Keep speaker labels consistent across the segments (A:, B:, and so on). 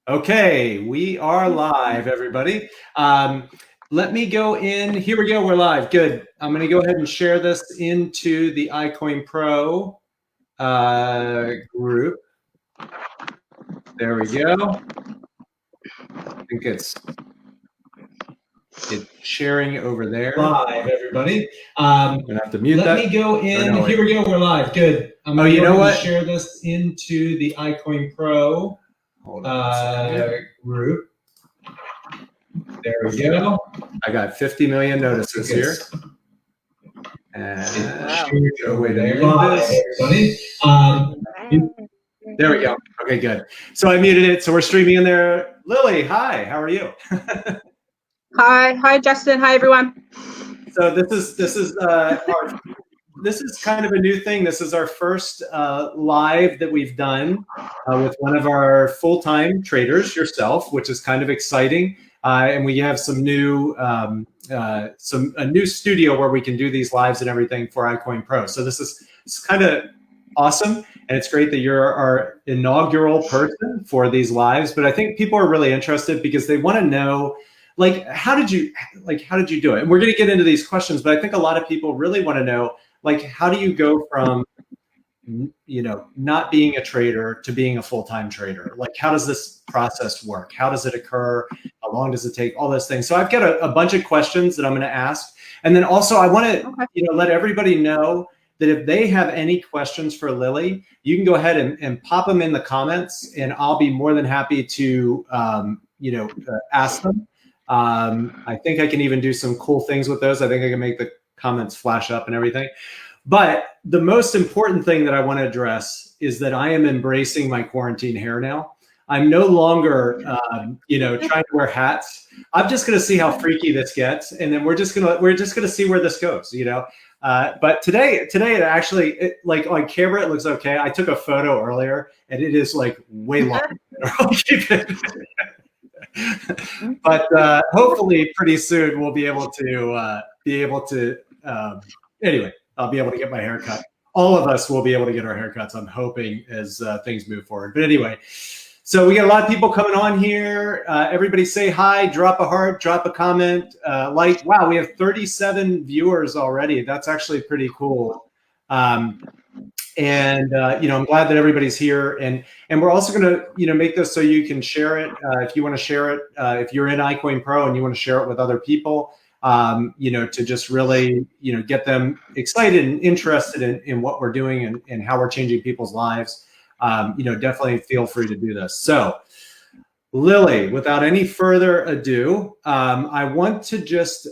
A: Okay, we are live, everybody. Let me go in. Here we go. We're live. Good. I'm going to go ahead and share this into the iCoinPro group. There we go. I think it's sharing over there. Live, everybody. I'm going to have to mute that. Let me go in. No, here we go. We're live. Good. I'm going to go ahead and share this into the iCoinPro group. There we go. I got 50 million notices here. And go away there. There we go. Okay, good. So I muted it. So we're streaming in there. Lily, hi. How are you?
B: Hi, Justin. Hi, everyone.
A: So this is kind of a new thing. This is our first live that we've done with one of our full-time traders, yourself, which is kind of exciting. And we have some new a new studio where we can do these lives and everything for iCoinPro. So this is kind of awesome, and it's great that you're our inaugural person for these lives. But I think people are really interested because they want to know, like, how did you do it? And we're going to get into these questions, but I think a lot of people really want to know, like, how do you go from not being a trader to being a full-time trader? Like, how does this process work? How does it occur? How long does it take? All those things. So I've got a bunch of questions that I'm going to ask. And then also I want to, let everybody know that if they have any questions for Lily, you can go ahead and pop them in the comments, and I'll be more than happy to, ask them. I think I can even do some cool things with those. I think I can make the comments flash up and everything. But the most important thing that I want to address is that I am embracing my quarantine hair now. I'm no longer, trying to wear hats. I'm just going to see how freaky this gets, and then we're just gonna see where this goes. But today it actually, like, on camera, it looks okay. I took a photo earlier, and it is like way longer. But hopefully, pretty soon we'll be able to anyway. I'll be able to get my hair cut. All of us will be able to get our haircuts, I'm hoping, as things move forward. But anyway, so we got a lot of people coming on here. Everybody say hi, drop a heart, drop a comment. Wow, we have 37 viewers already. That's actually pretty cool. I'm glad that everybody's here. And we're also going to, make this so you can share it. If you want to share it, if you're in iCoinPro and you want to share it with other people, to just really, get them excited and interested in what we're doing and how we're changing people's lives, definitely feel free to do this. So, Lily, without any further ado, I want to just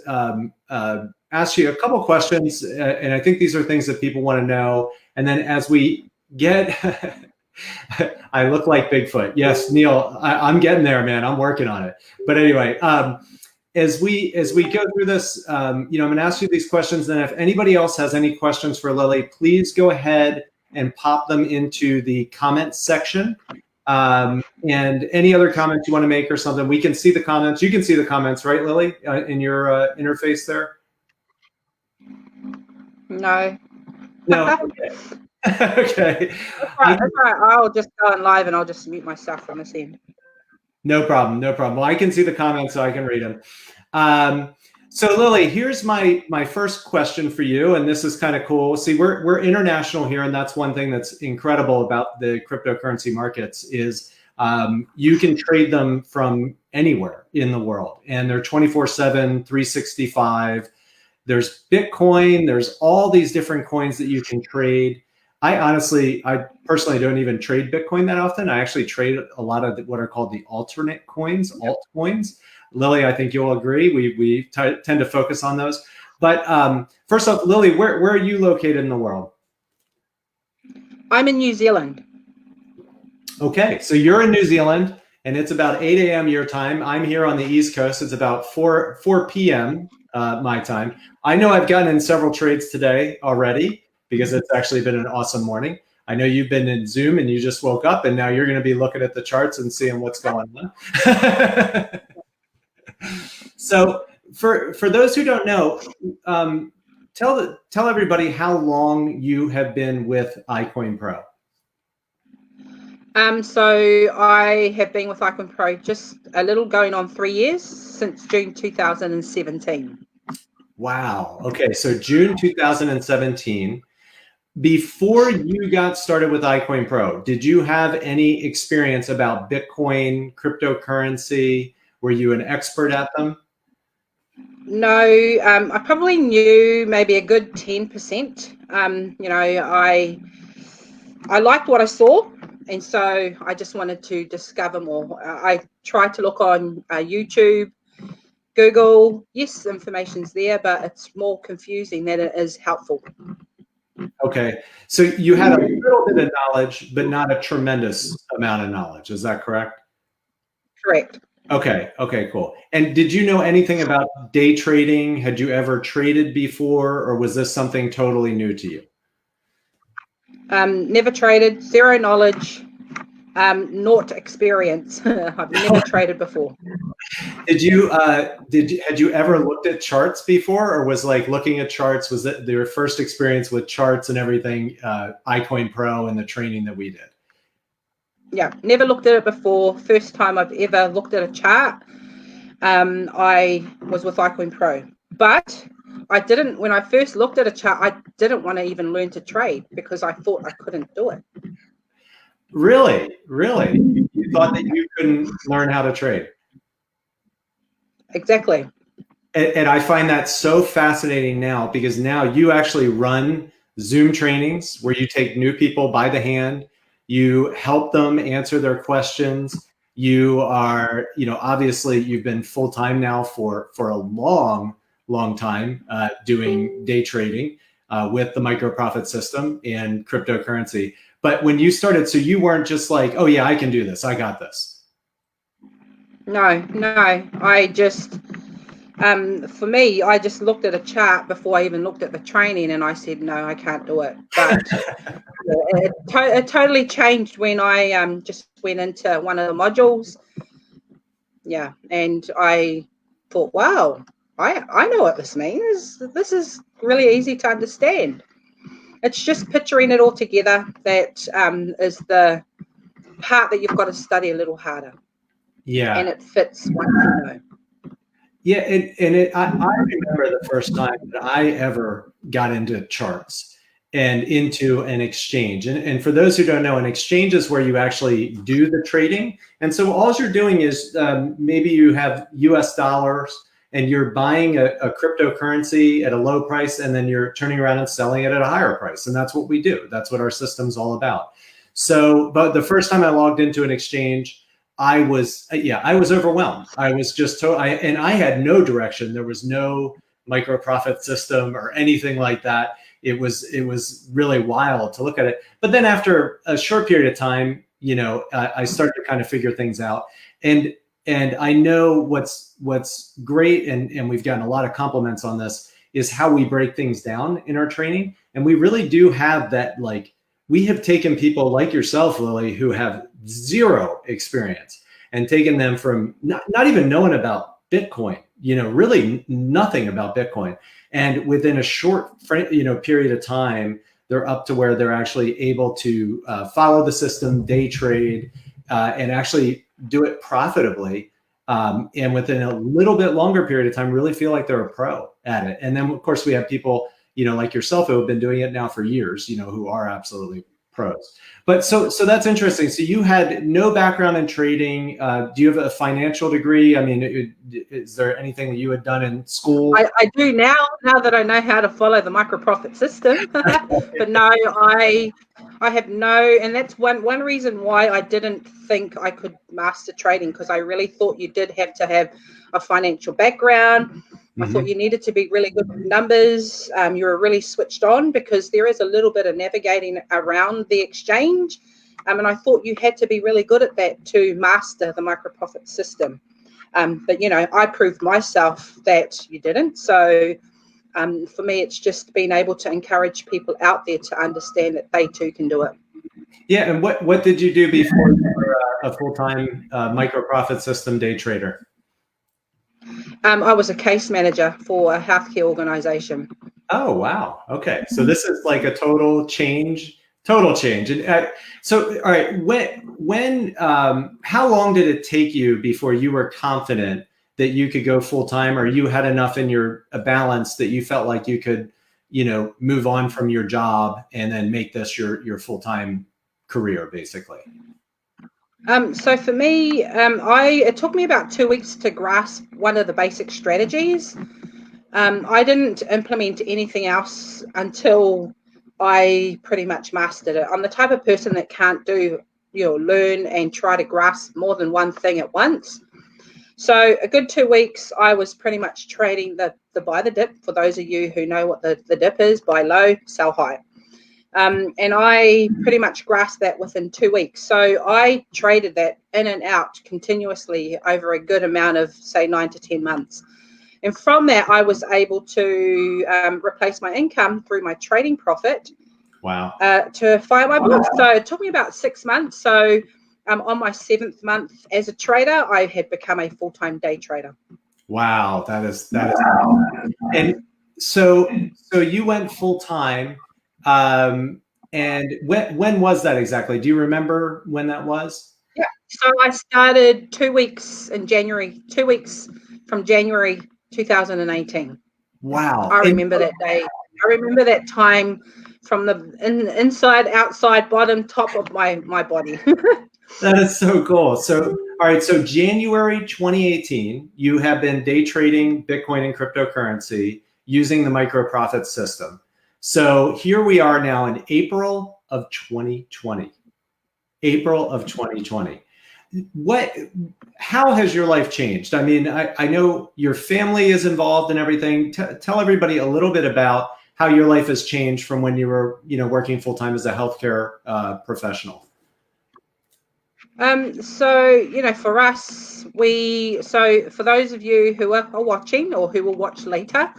A: ask you a couple questions, and I think these are things that people want to know. And then as we get, I look like Bigfoot. Yes, Neil, I'm getting there, man. I'm working on it. But anyway, as we go through this, I'm going to ask you these questions. And if anybody else has any questions for Lily, please go ahead and pop them into the comments section. And any other comments you want to make or something, we can see the comments. You can see the comments, right, Lily, in your interface there?
B: No.
A: No. Okay. Okay.
B: That's right. I'll just go on live and I'll just mute myself from this end.
A: No problem. No problem. Well, I can see the comments, so I can read them. So Lily, here's my first question for you, and this is kind of cool. See, we're international here, and that's one thing that's incredible about the cryptocurrency markets is you can trade them from anywhere in the world, and they're 24/7, 365. There's Bitcoin. There's all these different coins that you can trade. I personally don't even trade Bitcoin that often. I actually trade a lot of what are called the alternate coins, altcoins. Lily, I think you'll agree. We tend to focus on those. But first off, Lily, where are you located in the world?
B: I'm in New Zealand.
A: Okay, so you're in New Zealand, and it's about 8 a.m. your time. I'm here on the East Coast. It's about 4 p.m. My time. I know I've gotten in several trades today already because it's actually been an awesome morning. I know you've been in Zoom and you just woke up, and now you're going to be looking at the charts and seeing what's going on. So for those who don't know, tell everybody how long you have been with iCoinPro.
B: So I have been with iCoinPro just a little going on 3 years, since June 2017.
A: Wow. Okay. So June 2017. Before you got started with iCoinPro, did you have any experience about Bitcoin, cryptocurrency? Were you an expert at them?
B: No, I probably knew maybe a good 10%. I liked what I saw, and so I just wanted to discover more. I tried to look on YouTube, Google. Yes, information's there, but it's more confusing than it is helpful.
A: Okay. So you had a little bit of knowledge, but not a tremendous amount of knowledge. Is that correct?
B: Correct.
A: Okay. Okay, cool. And did you know anything about day trading? Had you ever traded before, or was this something totally new to you?
B: Never traded, zero knowledge, not experience. I've never traded before.
A: Had you ever looked at charts before, or was like looking at charts, was it your first experience with charts and everything, iCoinPro and the training that we did?
B: Yeah, never looked at it before. First time I've ever looked at a chart. I was with iCoinPro, but I didn't. When I first looked at a chart, I didn't want to even learn to trade because I thought I couldn't do it.
A: Really? Really? You thought that you couldn't learn how to trade?
B: Exactly.
A: And I find that so fascinating now, because now you actually run Zoom trainings where you take new people by the hand, you help them answer their questions. You are, obviously you've been full time now for a long, long time doing day trading with the micro profit system and cryptocurrency. But when you started, so you weren't just like, oh yeah, I can do this, I got this.
B: No. I just, for me, I just looked at a chart before I even looked at the training, and I said, no, I can't do it. But it totally changed when I just went into one of the modules. Yeah, and I thought, wow, I know what this means. This is really easy to understand. It's just picturing it all together that is the part that you've got to study a little harder.
A: Yeah.
B: And it fits once you know.
A: Yeah, I remember the first time that I ever got into charts and into an exchange. And for those who don't know, an exchange is where you actually do the trading. And so all you're doing is maybe you have US dollars and you're buying a cryptocurrency at a low price, and then you're turning around and selling it at a higher price. And that's what we do. That's what our system's all about. So, but the first time I logged into an exchange, I was overwhelmed. I was just and I had no direction. There was no micro profit system or anything like that. It was really wild to look at it. But then after a short period of time, I started to kind of figure things out. And I know what's great, and we've gotten a lot of compliments on this, is how we break things down in our training. And we really do have that, like, we have taken people like yourself, Lily, who have zero experience, and taken them from not even knowing about Bitcoin, really nothing about Bitcoin. And within a short, period of time, they're up to where they're actually able to follow the system, day trade, and actually do it profitably. And within a little bit longer period of time, really feel like they're a pro at it. And then, of course, we have people, like yourself, who have been doing it now for years, who are absolutely pros. But so that's interesting. So you had no background in trading. Do you have a financial degree? I mean, is there anything that you had done in school?
B: I do now that I know how to follow the micro profit system. But no, I have no, and that's one reason why I didn't think I could master trading, because I really thought you did have to have a financial background. I thought you needed to be really good with numbers. You were really switched on, because there is a little bit of navigating around the exchange. And I thought you had to be really good at that to master the micro profit system. But, I proved myself that you didn't. So for me, it's just being able to encourage people out there to understand that they too can do it.
A: Yeah. And what did you do before you were a full-time micro profit system day trader?
B: I was a case manager for a healthcare organization.
A: Oh, wow. Okay. So this is like a total change Total change. And so, all right, how long did it take you before you were confident that you could go full time, or you had enough in your balance that you felt like you could, move on from your job and then make this your full time career, basically?
B: So for me, it took me about 2 weeks to grasp one of the basic strategies. I didn't implement anything else until I pretty much mastered it. I'm the type of person that can't learn and try to grasp more than one thing at once. So a good 2 weeks, I was pretty much trading the buy the dip. For those of you who know what the dip is, buy low, sell high. And I pretty much grasped that within 2 weeks. So I traded that in and out continuously over a good amount of, say, 9 to 10 months. And from that, I was able to replace my income through my trading profit.
A: Wow.
B: To fire my books. So it took me about 6 months. So on my 7th month as a trader, I had become a full-time day trader.
A: Wow, that is. And so you went full-time. And when was that exactly? Do you remember when that was?
B: Yeah. So I started 2 weeks in January, 2 weeks from January 2018.
A: Wow.
B: I remember that day. I remember that time from the inside, outside, bottom, top of my body.
A: That is so cool. So, all right. So January 2018, you have been day trading Bitcoin and cryptocurrency using the micro profit system. So here we are now in April of 2020. April of 2020. How has your life changed? I mean, I know your family is involved in everything. Tell everybody a little bit about how your life has changed from when you were, working full-time as a healthcare professional.
B: So, for us, for those of you who are watching or who will watch later,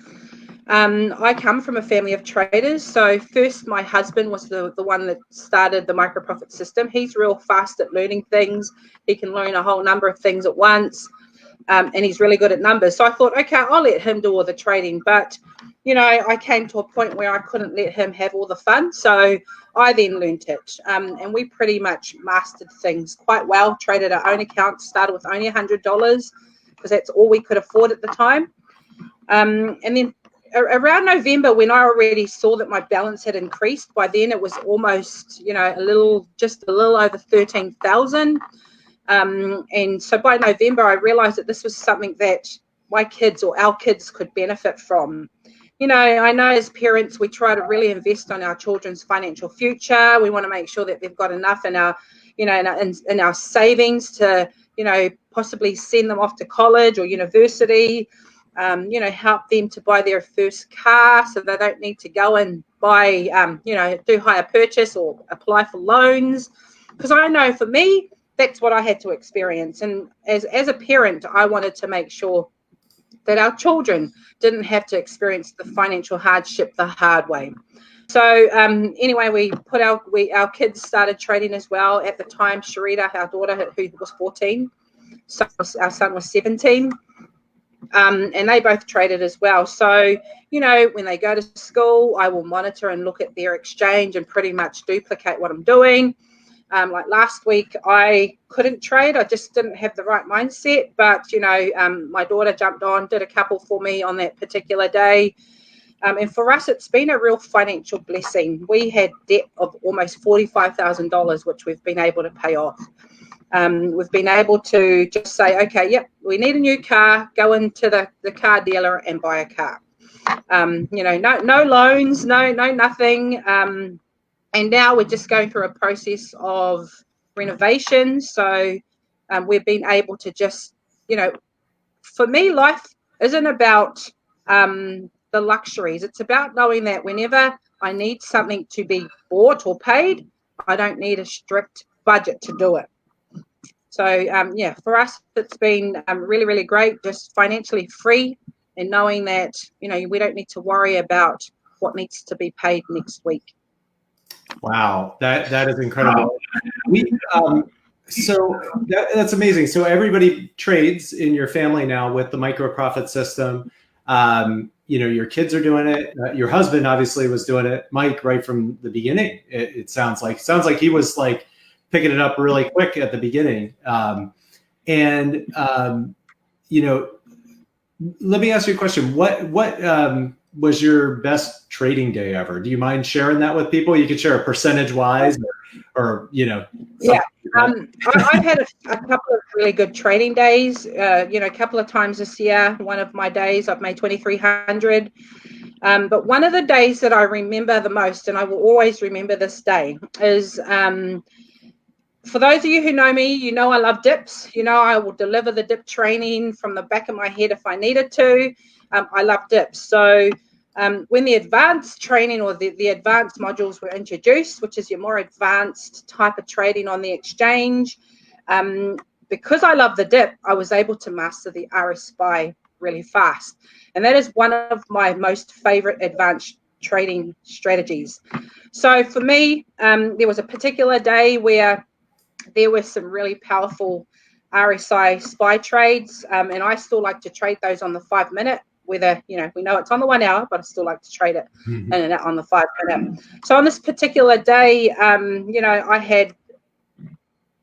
B: I come from a family of traders. So first, my husband was the one that started the micro profit system. He's real fast at learning things. He can learn a whole number of things at once. And he's really good at numbers. So I thought, okay, I'll let him do all the trading. But, I came to a point where I couldn't let him have all the fun. So I then learned it. And we pretty much mastered things quite well, traded our own accounts, started with only $100 because that's all we could afford at the time. And then around November, when I already saw that my balance had increased, by then it was almost, a little over 13,000. And so by November, I realized that this was something that my kids or our kids could benefit from. I know as parents, we try to really invest on our children's financial future. We want to make sure that they've got enough in our, in our savings to, possibly send them off to college or university. Help them to buy their first car so they don't need to go and buy, do hire purchase or apply for loans. Because I know for me, that's what I had to experience. And as a parent, I wanted to make sure that our children didn't have to experience the financial hardship the hard way. So anyway, we put our kids started trading as well. At the time, Sharita, our daughter, who was 14, so our son was 17. And they both traded as well. So, when they go to school, I will monitor and look at their exchange and pretty much duplicate what I'm doing. Like last week, I couldn't trade. I just didn't have the right mindset. But, my daughter jumped on, did a couple for me on that particular day. And for us, it's been a real financial blessing. We had debt of almost $45,000, which we've been able to pay off. We've been able to just say, okay, yep, we need a new car, go into the car dealer and buy a car. No loans, no nothing. And now we're just going through a process of renovation. So we've been able to just, for me, life isn't about the luxuries. It's about knowing that whenever I need something to be bought or paid, I don't need a strict budget to do it. So, for us, it's been really, really great, just financially free and knowing that, we don't need to worry about what needs to be paid next week.
A: Wow, that is incredible. So that's amazing. So everybody trades in your family now with the micro profit system. your kids are doing it. Your husband obviously was doing it, Mike, right from the beginning. It sounds like he was like picking it up really quick at the beginning. And let me ask you a question. What was your best trading day ever? Do you mind sharing that with people? You could share a percentage wise, or
B: yeah. I've had a couple of really good trading days. A couple of times this year. One of my days I've made 2,300. But one of the days that I remember the most, and I will always remember this day, is for those of you who know me, I love dips. I will deliver the dip training from the back of my head if I needed to. I love dips. So when the advanced training or the advanced modules were introduced, which is your more advanced type of trading on the exchange, because I love the dip, I was able to master the RSI really fast. And that is one of my most favorite advanced trading strategies. So for me, there was a particular day where there were some really powerful RSI SPY trades, and I still like to trade those on the 5 minute. Whether we know it's on the 1 hour, but I still like to trade it in and out on the 5 minute. So on this particular day, I had,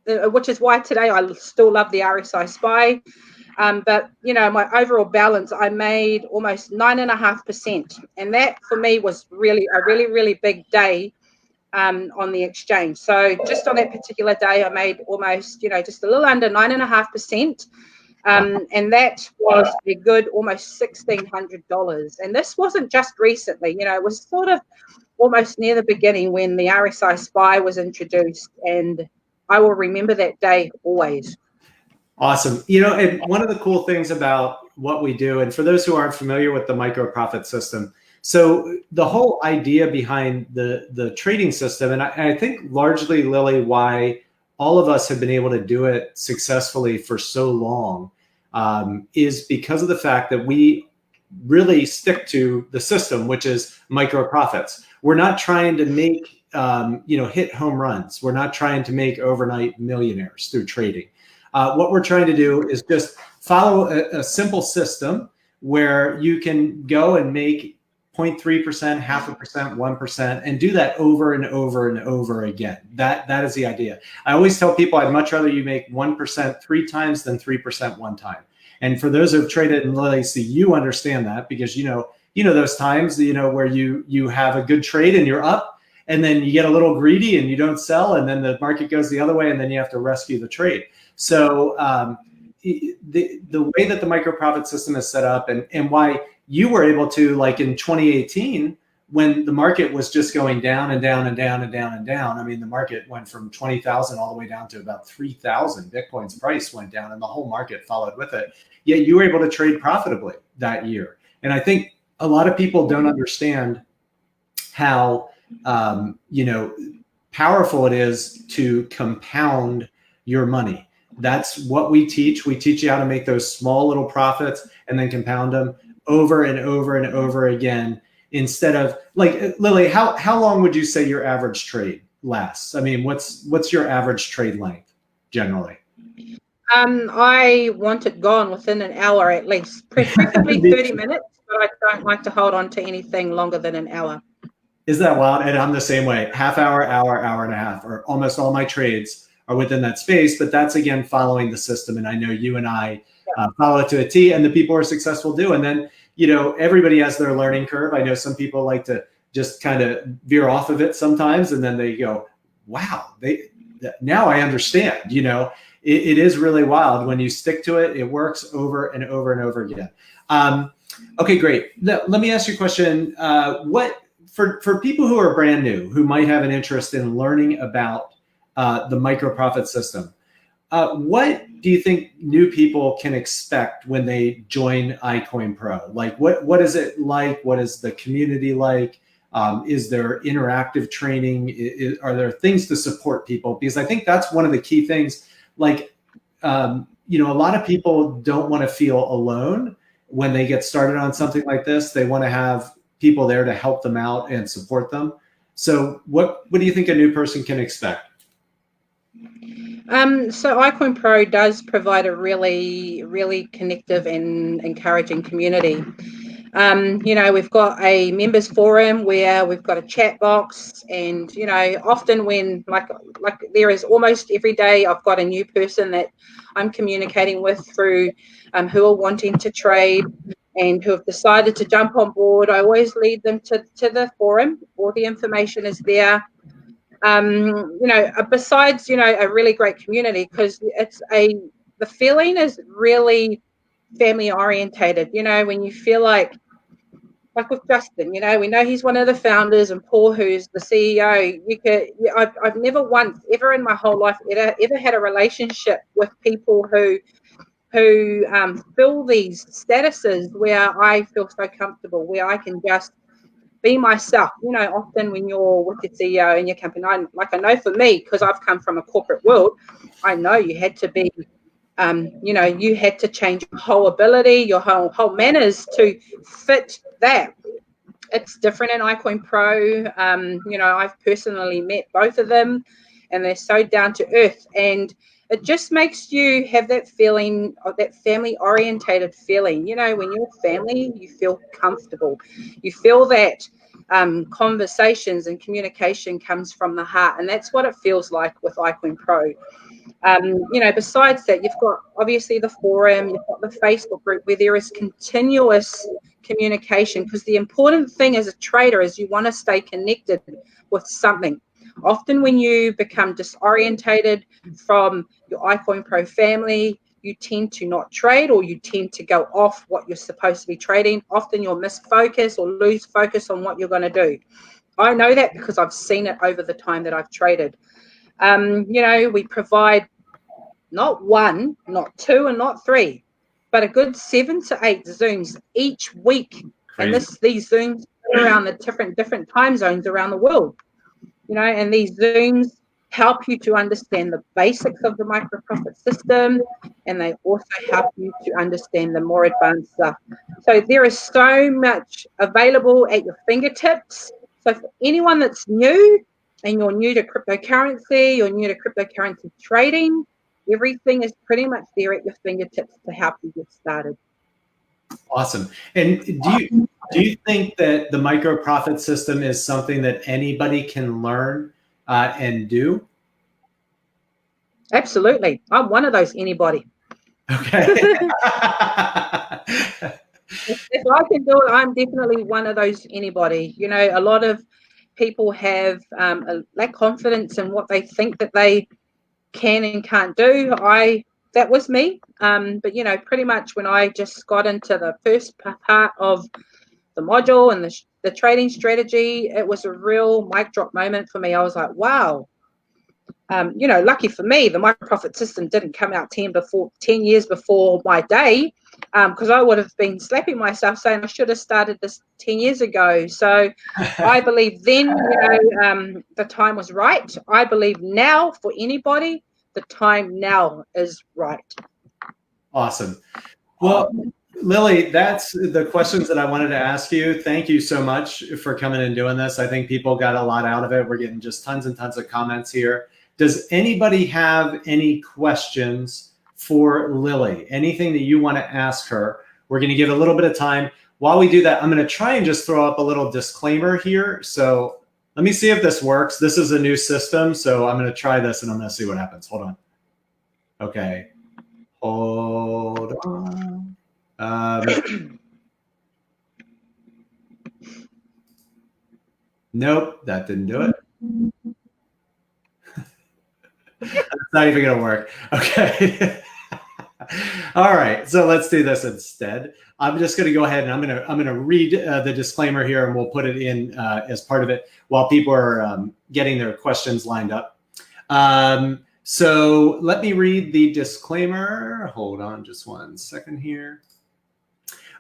B: which is why today I still love the RSI SPY. But my overall balance, I made almost 9.5%, and that for me was really a really big day on the exchange. So just on that particular day, I made almost, just a little under 9.5%. And that was a good almost $1,600. And this wasn't just recently, it was sort of almost near the beginning when the RSI SPY was introduced. And I will remember that day always.
A: Awesome. And one of the cool things about what we do, and for those who aren't familiar with the micro profit system, so the whole idea behind the trading system, and I think largely, Lily, why all of us have been able to do it successfully for so long, is because of the fact that we really stick to the system, which is micro profits. We're not trying to make, hit home runs. We're not trying to make overnight millionaires through trading. What we're trying to do is just follow a simple system where you can go and make 0.3%, 0.5%, 1%, and do that over and over and over again. That is the idea. I always tell people I'd much rather you make 1% 3 times than 3% 1 time. And for those who've traded in Lily, you understand that, because you know those times where you have a good trade and you're up, and then you get a little greedy and you don't sell, and then the market goes the other way, and then you have to rescue the trade. So the way that the micro profit system is set up, and why you were able to, like in 2018, when the market was just going down and down and down and down and down. I mean, the market went from 20,000 all the way down to about 3,000. Bitcoin's price went down and the whole market followed with it. Yet you were able to trade profitably that year. And I think a lot of people don't understand how, powerful it is to compound your money. That's what we teach. We teach you how to make those small little profits and then compound them over and over and over again. Instead of, like, Lily, how long would you say your average trade lasts? I mean, what's your average trade length generally?
B: I want it gone within an hour at least, preferably 30 minutes, but I don't like to hold on to anything longer than an hour.
A: Isn't that wild? And I'm the same way. Half hour, hour and a half, or almost all my trades are within that space. But that's, again, following the system. And I know you and I follow it to a T, and the people who are successful do. And then, everybody has their learning curve. I know some people like to just kind of veer off of it sometimes, and then they go, wow, now I understand. It is really wild. When you stick to it, it works over and over and over again. Okay, great. Let me ask you a question. What for people who are brand new, who might have an interest in learning about the micro profit system, what do you think new people can expect when they join iCoinPro? Like, what is it like? What is the community like? Is there interactive training? Are there things to support people? Because I think that's one of the key things. Like, a lot of people don't want to feel alone when they get started on something like this. They want to have people there to help them out and support them. So what do you think a new person can expect?
B: So iCoinPro does provide a really, really connective and encouraging community. We've got a members forum where we've got a chat box, and often when like there is almost every day I've got a new person that I'm communicating with through who are wanting to trade and who have decided to jump on board. I always lead them to the forum. All the information is there. Besides a really great community, because the feeling is really family orientated. When you feel like with Justin, we know he's one of the founders, and Paul, who's the CEO. I've never once ever in my whole life ever had a relationship with people who fill these statuses where I feel so comfortable, where I can just be myself. Often when you're with your CEO in your company, I know for me, because I've come from a corporate world, I know you had to be you had to change your whole ability, your whole manners to fit that. It's different in iCoinPro. I've personally met both of them, and they're so down to earth, and it just makes you have that feeling of that family orientated feeling. When you're family, you feel comfortable. You feel that conversations and communication comes from the heart, and that's what it feels like with iCoinPro. Besides that, you've got obviously the forum, you've got the Facebook group where there is continuous communication, because the important thing as a trader is you want to stay connected with something. Often when you become disorientated from your iCoinPro family, you tend to not trade, or you tend to go off what you're supposed to be trading. Often you'll miss focus or lose focus on what you're going to do. I know that because I've seen it over the time that I've traded. We provide not one, not two, and not three, but a good 7 to 8 Zooms each week. Crazy. And these Zooms are around the different time zones around the world. And these Zooms help you to understand the basics of the micro profit system, and they also help you to understand the more advanced stuff. So there is so much available at your fingertips. So for anyone that's new, and you're new to cryptocurrency, you're new to cryptocurrency trading, everything is pretty much there at your fingertips to help you get started.
A: Awesome. And do you think that the micro profit system is something that anybody can learn and do?
B: Absolutely. I'm one of those anybody.
A: Okay.
B: If I can do it, I'm definitely one of those anybody. A lot of people have a lack of confidence in what they think that they can and can't do. That was me. But pretty much when I just got into the first part of the module and the trading strategy, it was a real mic drop moment for me. I was like, wow. Lucky for me, the micro profit system didn't come out 10 years before my day, because I would have been slapping myself saying I should have started this 10 years ago. So I believe then, the time was right. I believe now for anybody, the time now is right.
A: Awesome. Well, Lily, that's the questions that I wanted to ask you. Thank you so much for coming and doing this. I think people got a lot out of it. We're getting just tons and tons of comments here. Does anybody have any questions for Lily? Anything that you want to ask her? We're going to give a little bit of time. While we do that, I'm going to try and just throw up a little disclaimer here. So let me see if this works. This is a new system, so I'm going to try this and I'm going to see what happens. Hold on. Okay. Hold on. Nope, that didn't do it. It's not even going to work. Okay. All right, so let's do this instead. I'm just going to go ahead and I'm going to read the disclaimer here, and we'll put it in as part of it while people are getting their questions lined up. So let me read the disclaimer. Hold on just one second here.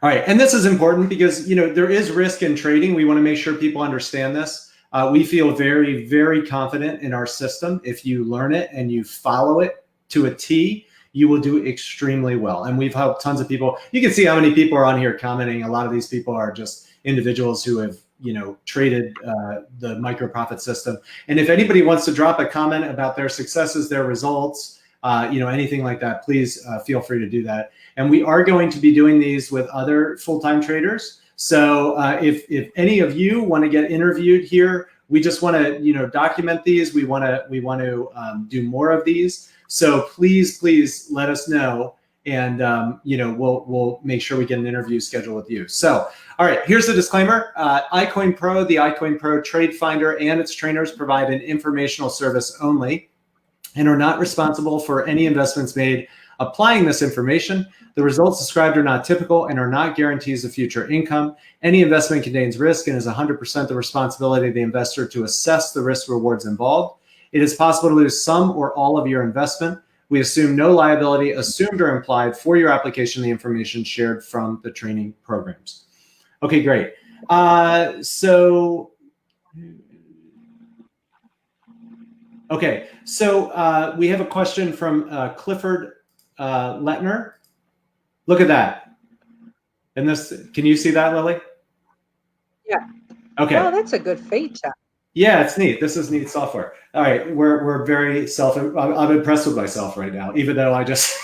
A: All right, and this is important because there is risk in trading. We want to make sure people understand this. We feel very, very confident in our system. If you learn it and you follow it to a T, you will do extremely well. And we've helped tons of people. You can see how many people are on here commenting. A lot of these people are just individuals who have traded the micro profit system. And if anybody wants to drop a comment about their successes, their results, anything like that, please feel free to do that. And we are going to be doing these with other full-time traders. So if any of you want to get interviewed here, we just want to document these. We want to do more of these. So please let us know, and we'll make sure we get an interview scheduled with you. So all right, here's the disclaimer. iCoinPro, the iCoinPro Trade Finder, and its trainers provide an informational service only and are not responsible for any investments made applying this information. The results described are not typical and are not guarantees of future income. Any investment contains risk and is 100% the responsibility of the investor to assess the risk rewards involved. It is possible to lose some or all of your investment. We assume no liability, assumed or implied, for your application of the information shared from the training programs. Okay, great. So we have a question from Clifford Letner. Look at that. And this, can you see that, Lily?
B: Yeah.
A: Okay.
B: Oh, that's a good feature.
A: Yeah, it's neat. This is neat software. All right, we're very I'm impressed with myself right now, even though I just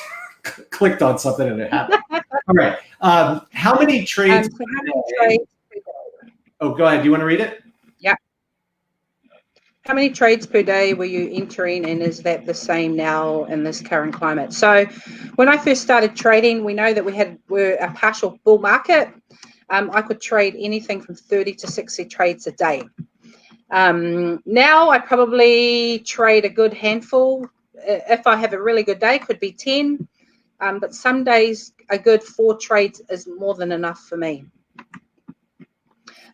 A: clicked on something and it happened. All right. How many trades? Oh, go ahead. Do you want to read it?
B: Yeah. How many trades per day were you entering, and is that the same now in this current climate? So when I first started trading, we know that we're a partial bull market. I could trade anything from 30 to 60 trades a day. Now I probably trade a good handful. If I have a really good day, could be 10. But some days a good 4 trades is more than enough for me.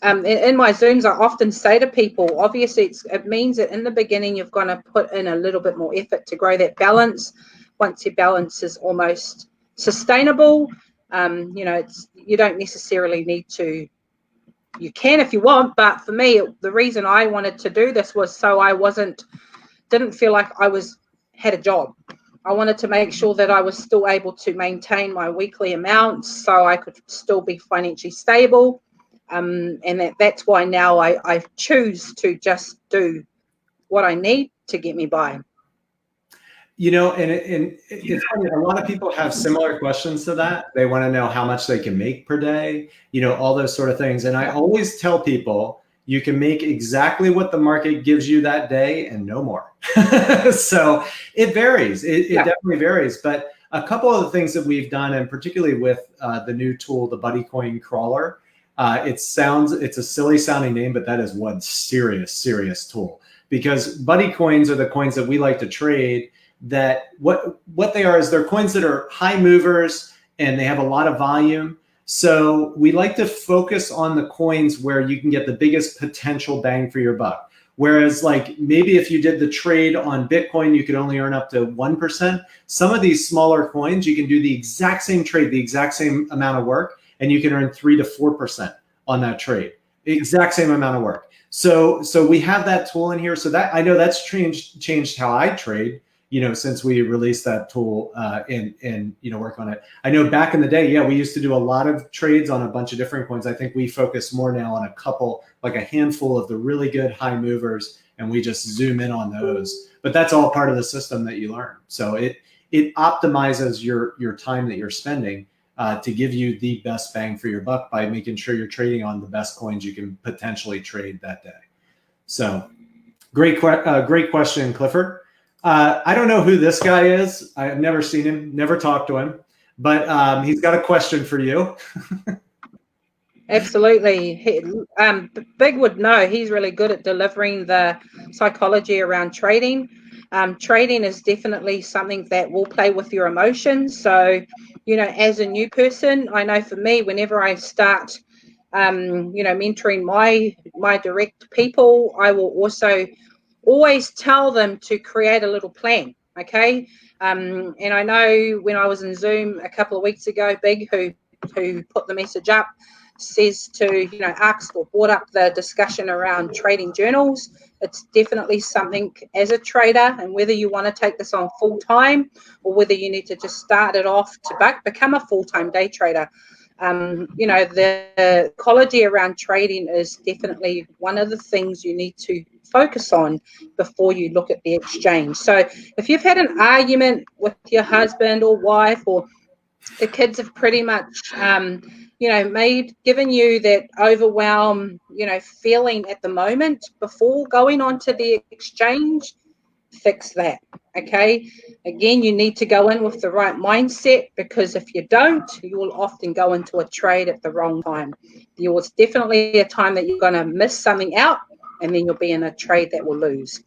B: In my Zooms, I often say to people, obviously it means that in the beginning you've got to put in a little bit more effort to grow that balance. Once your balance is almost sustainable, you don't necessarily need to. You can if you want, but for me, the reason I wanted to do this was so I didn't feel like I had a job. I wanted to make sure that I was still able to maintain my weekly amounts so I could still be financially stable. And that's why now I choose to just do what I need to get me by.
A: And it's funny, a lot of people have similar questions to that. They want to know how much they can make per day, all those sort of things. And I always tell people you can make exactly what the market gives you that day and no more. So it varies. It definitely varies. But a couple of the things that we've done, and particularly with the new tool, the BuddyCoin crawler, it's a silly sounding name, but that is one serious tool, because buddy coins are the coins that we like to trade. That what they are is they're coins that are high movers and they have a lot of volume. So we like to focus on the coins where you can get the biggest potential bang for your buck. Whereas like maybe if you did the trade on Bitcoin, you could only earn up to 1%. Some of these smaller coins, you can do the exact same trade, the exact same amount of work, and you can earn 3 to 4% on that trade. The exact same amount of work. So we have that tool in here. So that I know that's changed how I trade, since we released that tool and work on it. I know back in the day, we used to do a lot of trades on a bunch of different coins. I think we focus more now on a couple, like a handful of the really good high movers, and we just zoom in on those. But that's all part of the system that you learn. So it optimizes your time that you're spending to give you the best bang for your buck by making sure you're trading on the best coins you can potentially trade that day. So great question, Clifford. I don't know who this guy is. I've never seen him, never talked to him, but he's got a question for you.
B: Absolutely. Big would know. He's really good at delivering the psychology around trading. Trading is definitely something that will play with your emotions. So, as a new person, I know for me, whenever I start, mentoring my direct people, I will also always tell them to create a little plan. Okay. And I know when I was in Zoom a couple of weeks ago, Big, who put the message up, says to, asked or brought up the discussion around trading journals. It's definitely something as a trader, and whether you want to take this on full time or whether you need to just start it off to become a full-time day trader. The psychology around trading is definitely one of the things you need to focus on before you look at the exchange. So if you've had an argument with your husband or wife, or the kids have pretty much, given you that overwhelm, feeling at the moment before going on to the exchange. Fix that. Okay. Again, you need to go in with the right mindset, because if you don't, you will often go into a trade at the wrong time. There was definitely a time that you're going to miss something out, and then you'll be in a trade that will lose.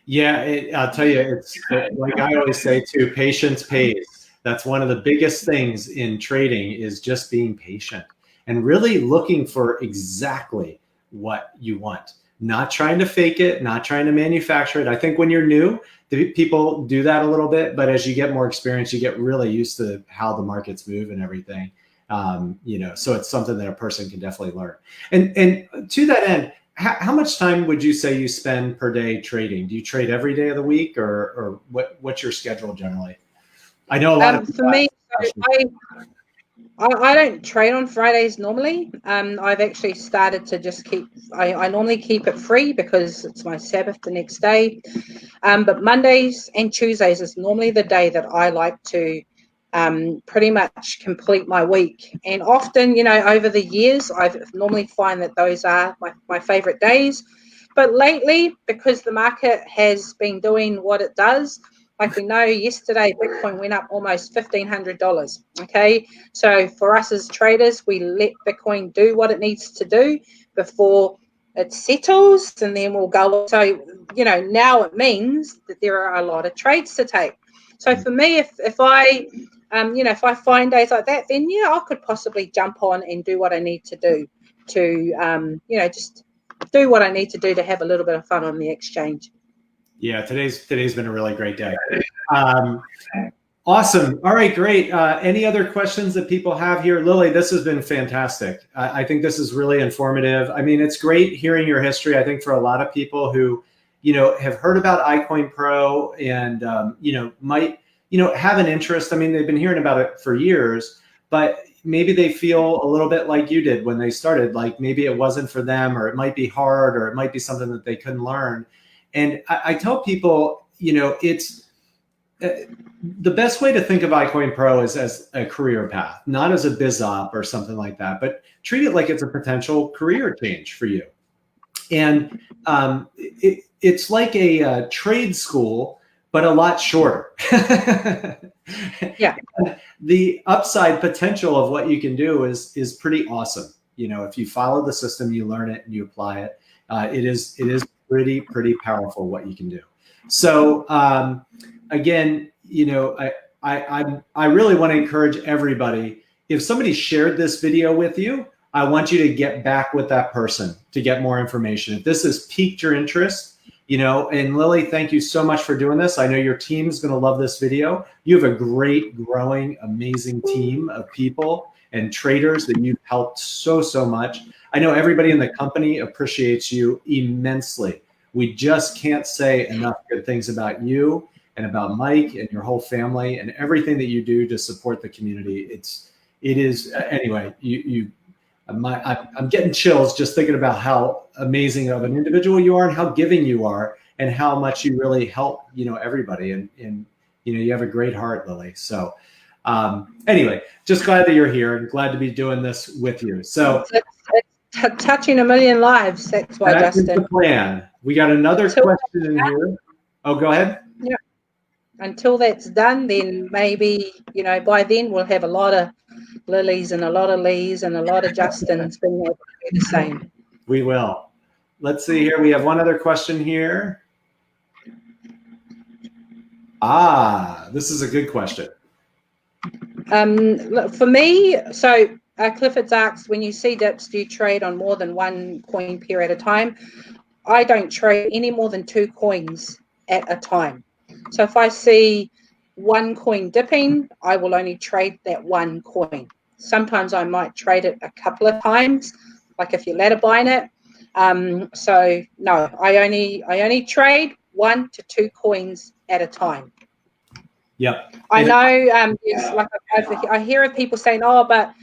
A: Yeah, I'll tell you, it's like I always say too, patience pays. That's one of the biggest things in trading, is just being patient and really looking for exactly what you want. Not trying to fake it, not trying to manufacture it. I think when you're new, people do that a little bit, but as you get more experience, you get really used to how the markets move and everything. So it's something that a person can definitely learn. And to that end, how much time would you say you spend per day trading? Do you trade every day of the week, or what's your schedule generally? I know a lot of
B: for me, I don't trade on Fridays normally. I've actually started to just I normally keep it free because it's my Sabbath the next day. But Mondays and Tuesdays is normally the day that I like to pretty much complete my week. And often, over the years, I've normally find that those are my favorite days. But lately, because the market has been doing what it does, like we know yesterday, Bitcoin went up almost $1,500. Okay. So for us as traders, we let Bitcoin do what it needs to do before it settles, and then we'll go. So, now it means that there are a lot of trades to take. So for me, if I find days like that, then I could possibly jump on and do what I need to do to, just do what I need to do to have a little bit of fun on the exchange.
A: Yeah, today's been a really great day. Awesome. All right, great. Any other questions that people have here? Lily, this has been fantastic. I think this is really informative. I mean, it's great hearing your history. I think for a lot of people who, have heard about iCoinPro and, might, have an interest. I mean, they've been hearing about it for years, but maybe they feel a little bit like you did when they started, like maybe it wasn't for them, or it might be hard, or it might be something that they couldn't learn. And I tell people, it's the best way to think of iCoinPro is as a career path, not as a biz op or something like that, but treat it like it's a potential career change for you. And it's like a trade school, but a lot shorter.
B: Yeah.
A: The upside potential of what you can do is pretty awesome. If you follow the system, you learn it and you apply it. It is pretty powerful what you can do. So again, I really want to encourage everybody. If somebody shared this video with you, I want you to get back with that person to get more information. If this has piqued your interest, and Lily, thank you so much for doing this. I know your team's going to love this video. You have a great, growing, amazing team of people and traders that you've helped so much. I know everybody in the company appreciates you immensely. We just can't say enough good things about you and about Mike and your whole family and everything that you do to support the community. It is anyway. I'm getting chills just thinking about how amazing of an individual you are and how giving you are and how much you really help everybody. And you have a great heart, Lily. So anyway, just glad that you're here and glad to be doing this with you. So
B: it's touching a million lives. That's why, Justin.
A: That's the plan. We got another question in here. Oh, go ahead.
B: Yeah. Until that's done, then maybe, by then we'll have a lot of Lilies and a lot of Lees and a lot of Justins being able to do the same.
A: We will. Let's see here. We have one other question here. This is a good question.
B: For me, so Clifford's asked, when you see dips, do you trade on more than one coin pair at a time? I don't trade any more than 2 coins at a time. So if I see one coin dipping, I will only trade that one coin. Sometimes I might trade it a couple of times, like if you're ladder buying it. So no, I only trade 1 to 2 coins at a time.
A: Yep.
B: I know. Like I hear of people saying, "Oh, but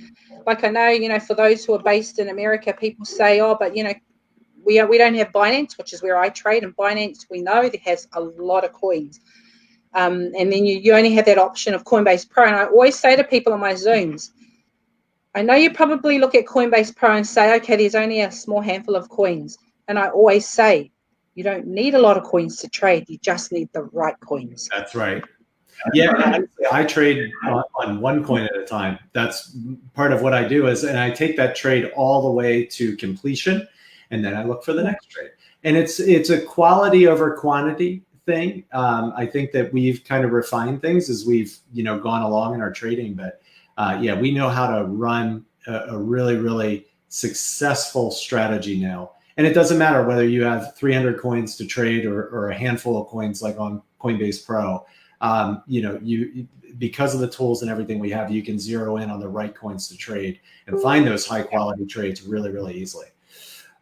B: like I know, for those who are based in America, people say, oh, but we don't have Binance, which is where I trade, and Binance we know that has a lot of coins. And then you only have that option of Coinbase Pro. And I always say to people on my Zooms, I know you probably look at Coinbase Pro and say, okay, there's only a small handful of coins. And I always say, you don't need a lot of coins to trade. You just need the right coins.
A: That's right. Yeah, honestly, I trade on one coin at a time. That's part of what I do and I take that trade all the way to completion, and then I look for the next trade. And it's a quality over quantity thing. I think that we've kind of refined things as we've gone along in our trading, but yeah, we know how to run a really, really successful strategy now. And it doesn't matter whether you have 300 coins to trade or a handful of coins like on Coinbase Pro. Because of the tools and everything we have, you can zero in on the right coins to trade and find those high quality trades really, really easily.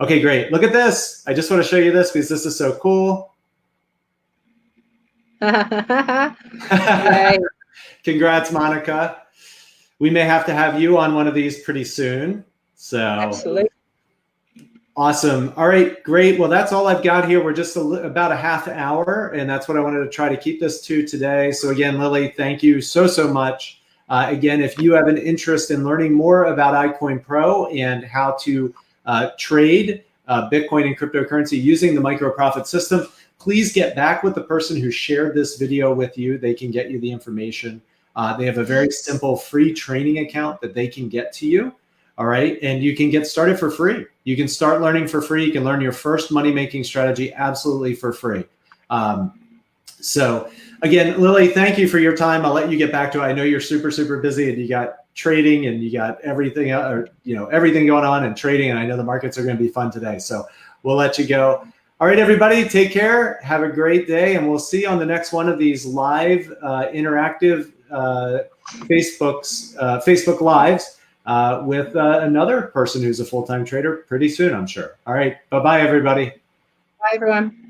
A: Okay, great. Look at this. I just want to show you this because this is so cool.
B: Yay.
A: Congrats, Monica. We may have to have you on one of these pretty soon. So
B: absolutely.
A: Awesome. All right, great. Well, that's all I've got here. We're just about a half hour, and that's what I wanted to try to keep this to today. So again, Lily, thank you so much. Again, if you have an interest in learning more about iCoinPro and how to trade Bitcoin and cryptocurrency using the micro profit system, please get back with the person who shared this video with you. They can get you the information. They have a very simple free training account that they can get to you. All right. And you can get started for free. You can start learning for free. You can learn your first money-making strategy absolutely for free. So again, Lily, thank you for your time. I'll let you get back to it. I know you're super busy and you got trading and you got everything, everything going on and trading. And I know the markets are going to be fun today. So we'll let you go. All right, everybody, take care. Have a great day. And we'll see you on the next one of these live interactive Facebook Lives. With another person who's a full-time trader pretty soon, I'm sure. All right. Bye-bye, everybody.
B: Bye, everyone.